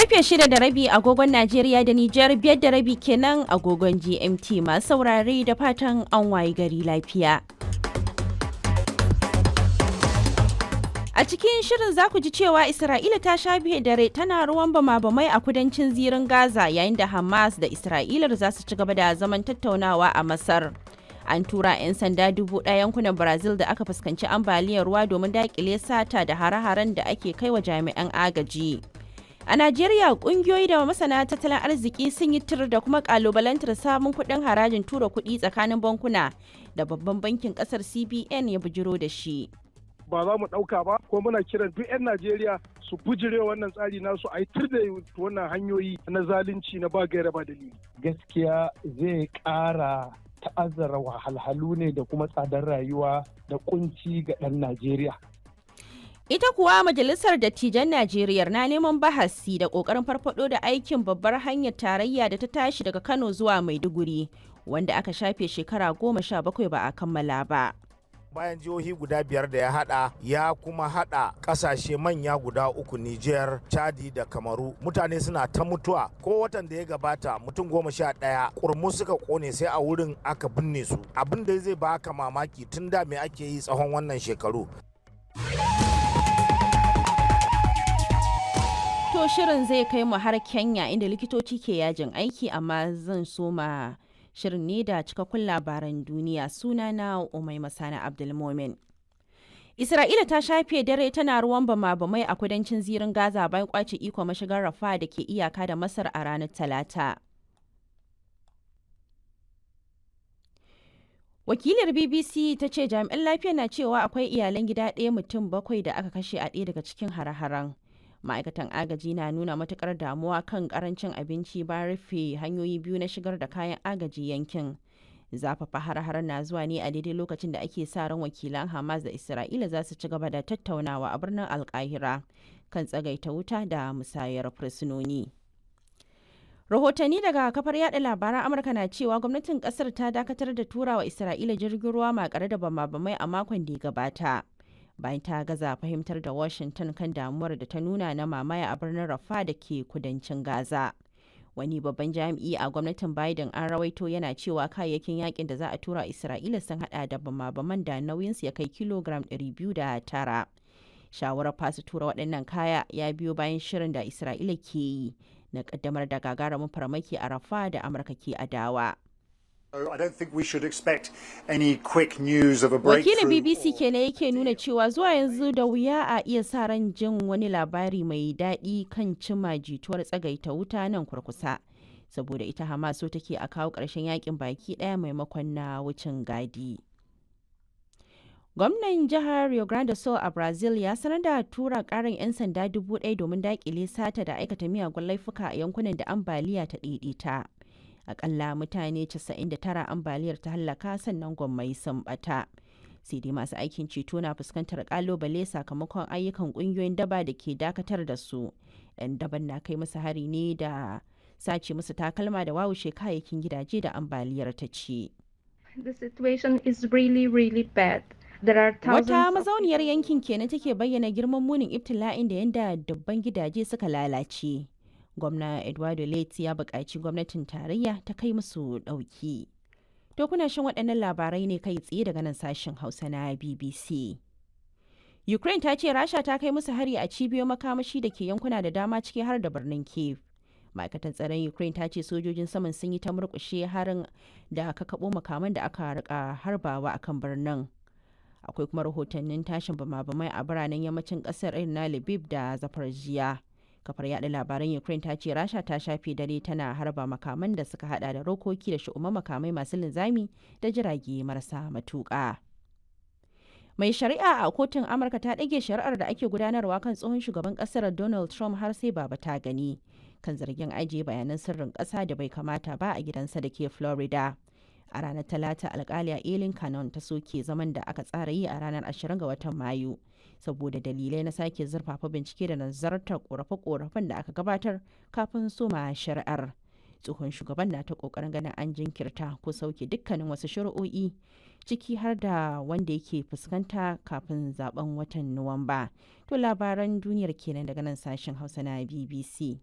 Karfe 6:30 agogon Najeriya da Nijar 5:30 kenan agogon GMT masu saurare da fatan an wayi gari lafiya. A cikin shirin za ku ji cewa Isra'ila ta shafe dare tana ruwan bama-bamai a kudancin zirin Gaza yayin da Hamas da Isra'ilar za su ci gaba da zaman tattaunawa a Masar. An tura 'yan sanda 1,000 yankunan Brazil da aka fuskanci ambaliyar ruwa domin daƙile sata da hare-haren da ake kai wa jami'an agaji. A Najeriya kungiyoyi da masana tattalin arziki sun yi tir da kuma kalubalantar samun kuɗin harajin tura kuɗi tsakanin bankuna da babban bankin ƙasar CBN ya bujiro da shi. Ba za mu ɗauka ba ko muna kiran duk 'yan Najeriya su bujire wannan tsari nasu a yi tir da wannan hanyoyi na zalunci na ba gaira ba dalili. Gaskiya zai ƙara ta'azzara wahalhalu ne da kuma tsadar rayuwa da kunci ga ɗan Najeriya. Ita kuwa Majalisar Dattijan Najeriya na neman bahasi da ƙoƙarin farfado da aikin babbar hanyar tarayya da ta tashi daga Kano zuwa Maiduguri, wanda aka shafe shekara 17 ba a kammala ba. Bayan jihohi guda 5 da ya hada, ya kuma hada kasashe manya guda 3 Nijar, Chadi da Kamaru. Mutane suna ta mutuwa. Ko watan da ya gabata mutum 11 kurmu suka kone sai a wurin aka binne su. Abin da zai baka mamaki tun da me ake yi tsawon wannan shekaru. To shirin zai kai mu har Kenya inda likitoci ke yajin aiki, amma zan soma shirin ne da cikakkun labaran duniya. Sunana Umai Masana Abdulmomin. Isra'ila ta shafe dare tana ruwan bama-bamai a kudancin zirin Gaza bayan kwace iko mashigar Rafah da ke iyaka da Masar a ranar Talata. Wakilar BBC ta ce jami'an lafiya na cewa akwai iyalan gida ɗaya mutum 7 da aka kashe a ɗaya daga cikin hare-haren. Ma'aikatan agaji na nuna matukar damuwa kan karancin abinci bayan rufe hanyoyi biyu na shigar da kayan agaji yankin. Zafafa har-har na zuwa ne a daidai lokacin da ake sa ran wakilan Hamas da Isra'ila za su ci gaba da tattaunawa a birnin Alkahira kan tsagaita wuta da musayar fursunoni. Rahotanni daga kafar yada labaran Amurka na cewa gwamnatin kasar ta dakatar da turawa Isra'ila jirgin ruwa makare da bama-bamai a makon da ya gabata. Bayan ta gaza fahimtar da Washington kan damuwar da ta nuna na mamaya a birnin Rafah da ke kudancin Gaza. Wani babban jami'i a gwamnatin Biden an rawaito yana cewa kayayyakin yakin da za a tura Isra'ila sun hada da bama-baman da nauyinsu ya kai kilogram 209. Shawarar fasa tura waɗannan kaya ya biyo bayan shirin da Isra'ila ke yi na kaddamar da gagarumin farmaki a Rafah da Amurka ke adawa. I don't think we should expect any quick news of a breakthrough. Wakilin BBC kenan yake nuna cewa zuwa yanzu da wuya a iya sa ran jin wani labari mai daɗi kan cimma jituwar tsagaita wuta nan kurkusa. Saboda ita Hamas so take a kawo ƙarshen yakin baki ɗaya maimakon na wucin gadi. Gwamnan jihar Rio Grande do Sul a Brazil ya sanar da tura ƙarin 'yan sanda 1,000 domin daƙile sata da aikata miyagun laifuka a yankunan da ambaliya ta ɗaiɗaita. Akalla mutane 99 ambaliyar ta hallaka, sannan gwammai sun bata. Sai dai masu aikin ceto na fuskantar kalubale sakamakon ayyukan kungiyoyin daba da ke dakatar da su. 'Yan daban na kai musu hari ne da sace musu takalma da wawushe kayayyakin gidaje da ambaliyar ta ci. The situation is really bad. Wata mazauniyar yankin kenan take bayyana girman munin ibtila'in da yanda dubban gidaje suka lalace. Gwamna Eduardo Leite ya buƙaci gwamnatin tarayya ta kai musu ɗauki. To kuna shan waɗannan labarai ne kai tsaye daga nan sashen Hausa na BBC. Ukraine ta ce Rasha ta kai musu hari a cibiyoyin makamashi da ke yankuna da dama ciki har da birnin Kyiv. Ma'aikatan tsaron Ukraine ta ce sojojin saman sun yi ta murƙushe harin da aka kaɓo makaman da aka rika harbawa akan birnin. Akwai kuma rahotannin tashin bama-bamai a biranen yammacin ƙasar irin na Lviv da Zaporizhia. Kafar yada labaran Ukraine ta ce Rasha ta shafe dare tana harba makaman da suka hada da rokoki da shu'umman makamai masu linzami da jirage marasa matuƙa. Mai shari'a a kotun Amurka ta ɗage shari'ar da ake gudanarwa kan tsohon shugaban ƙasar Donald Trump har sai baba ta gani kan zargin ajiye bayanan sirrin ƙasa da bai kamata ba a gidansa da ke Florida. A ranar Talata alƙaliya Eileen Cannon ta soke zaman da aka tsara yi a ranar 20 ga watan Mayu. Saboda dalilai na sake zurfafa bincike da nazartar korafe-korafen da aka gabatar kafin soma shari'ar. Tsohon shugaban na ta kokarin ganin an jinkirta ko sauke dukkanin wasu shari'o'i ciki har da wanda yake fuskanta kafin zaben watan Nuwamba. To labaran duniyar kenan daga nan sashen Hausa na BBC.